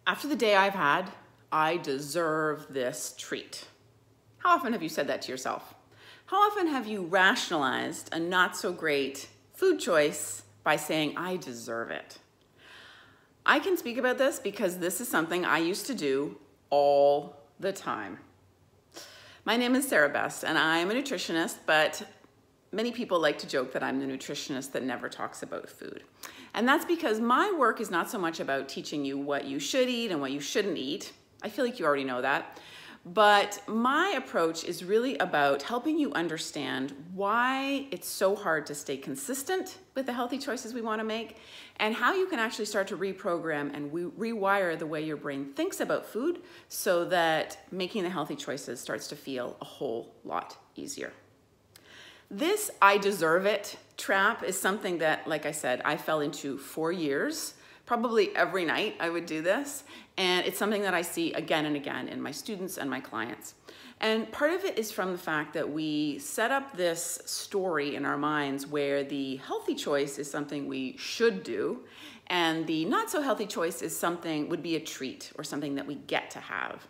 After the day I've had, I deserve this treat. How often have you said that to yourself? How often have you rationalized a not so great food choice by saying, I deserve it? I can speak about this because this is something I used to do all the time. My name is Sarah Best and I'm a nutritionist, but many people like to joke that I'm the nutritionist that never talks about food. And that's because my work is not so much about teaching you what you should eat and what you shouldn't eat. I feel like you already know that. But my approach is really about helping you understand why it's so hard to stay consistent with the healthy choices we want to make, and how you can actually start to reprogram and rewire the way your brain thinks about food so that making the healthy choices starts to feel a whole lot easier. This I deserve it trap is something that, like I said, I fell into for years. Probably every night I would do this, and it's something that I see again and again in my students and my clients. And part of it is from the fact that we set up this story in our minds where the healthy choice is something we should do, and the not so healthy choice is would be a treat or something that we get to have.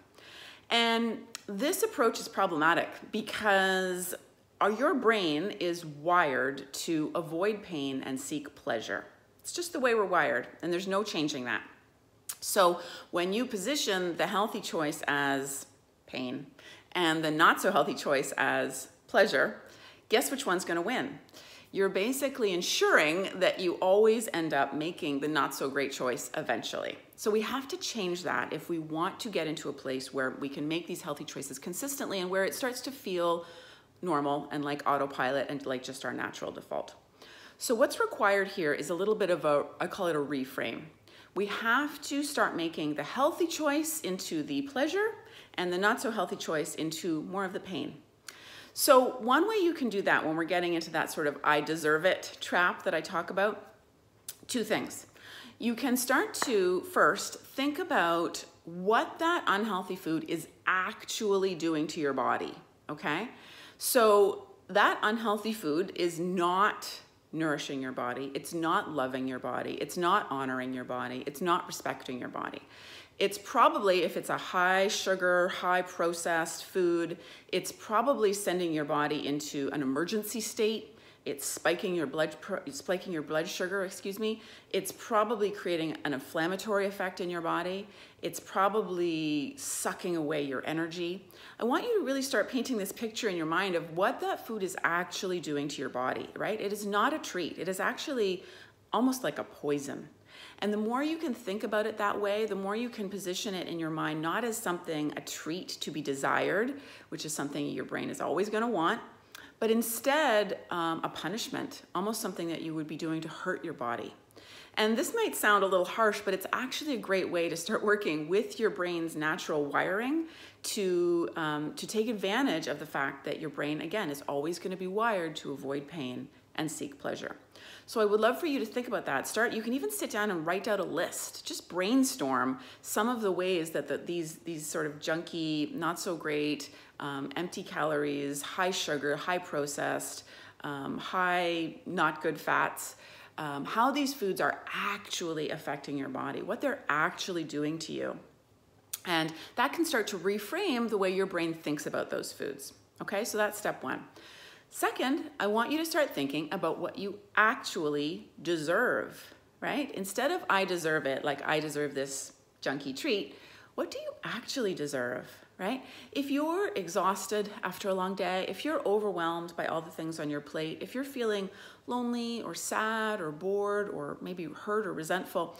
And this approach is problematic because your brain is wired to avoid pain and seek pleasure. It's just the way we're wired, and there's no changing that. So when you position the healthy choice as pain and the not so healthy choice as pleasure, guess which one's gonna win? You're basically ensuring that you always end up making the not so great choice eventually. So we have to change that if we want to get into a place where we can make these healthy choices consistently and where it starts to feel normal and like autopilot and like just our natural default. So what's required here is a little bit of I call it a reframe. We have to start making the healthy choice into the pleasure and the not so healthy choice into more of the pain. So one way you can do that when we're getting into that sort of I deserve it trap that I talk about, two things. You can start to first think about what that unhealthy food is actually doing to your body, okay? So that unhealthy food is not nourishing your body. It's not loving your body. It's not honoring your body. It's not respecting your body. It's probably, if it's a high sugar, high processed food, it's probably sending your body into an emergency state. It's spiking your blood sugar, It's probably creating an inflammatory effect in your body. It's probably sucking away your energy. I want you to really start painting this picture in your mind of what that food is actually doing to your body, right? It is not a treat. It is actually almost like a poison. And the more you can think about it that way, the more you can position it in your mind, not as something, a treat to be desired, which is something your brain is always going to want, but instead a punishment, almost something that you would be doing to hurt your body. And this might sound a little harsh, but it's actually a great way to start working with your brain's natural wiring to take advantage of the fact that your brain, again, is always going to be wired to avoid pain and seek pleasure. So I would love for you to think about that. You can even sit down and write out a list. Just brainstorm some of the ways that these sort of junky, not so great, empty calories, high sugar, high processed, high not good fats, how these foods are actually affecting your body, what they're actually doing to you. And that can start to reframe the way your brain thinks about those foods. Okay, so that's step one. Second, I want you to start thinking about what you actually deserve, right? Instead of I deserve it, like I deserve this junky treat, what do you actually deserve, right? If you're exhausted after a long day, if you're overwhelmed by all the things on your plate, if you're feeling lonely or sad or bored or maybe hurt or resentful,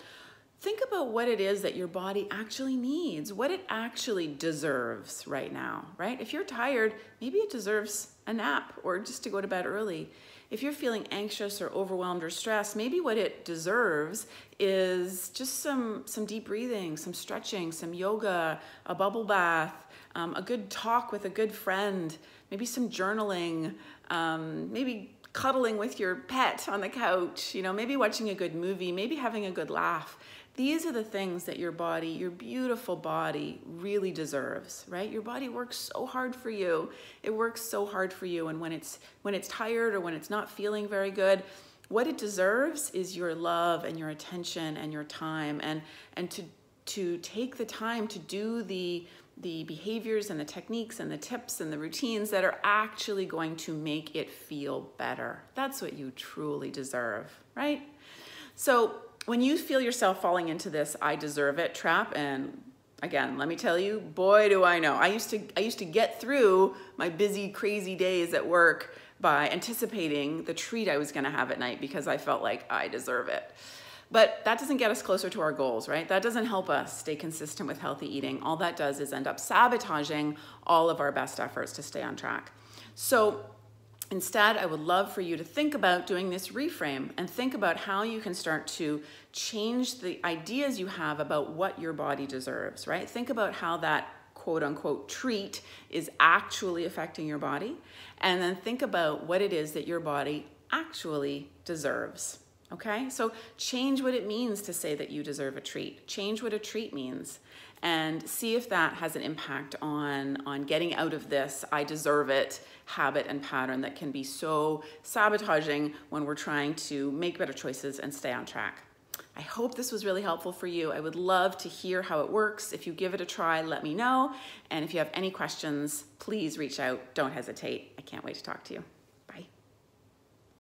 think about what it is that your body actually needs, what it actually deserves right now, right? If you're tired, maybe it deserves a nap or just to go to bed early. If you're feeling anxious or overwhelmed or stressed, maybe what it deserves is just some deep breathing, some stretching, some yoga, a bubble bath, a good talk with a good friend, maybe some journaling, maybe cuddling with your pet on the couch, maybe watching a good movie, maybe having a good laugh. These are the things that your body, your beautiful body, really deserves, right? Your body works so hard for you. It works so hard for you, and when it's tired or when it's not feeling very good, what it deserves is your love and your attention and your time, and to to take the time to do the behaviors and the techniques and the tips and the routines that are actually going to make it feel better. That's what you truly deserve, right? So when you feel yourself falling into this "I deserve it" trap, and again, let me tell you, boy, do I know. I used to get through my busy, crazy days at work by anticipating the treat I was gonna have at night because I felt like I deserve it. But that doesn't get us closer to our goals, right? That doesn't help us stay consistent with healthy eating. All that does is end up sabotaging all of our best efforts to stay on track. So instead, I would love for you to think about doing this reframe and think about how you can start to change the ideas you have about what your body deserves, right? Think about how that quote unquote treat is actually affecting your body, and then think about what it is that your body actually deserves. Okay, so change what it means to say that you deserve a treat. Change what a treat means and see if that has an impact on getting out of this "I deserve it" habit and pattern that can be so sabotaging when we're trying to make better choices and stay on track. I hope this was really helpful for you. I would love to hear how it works. If you give it a try, let me know. And if you have any questions, please reach out. Don't hesitate. I can't wait to talk to you.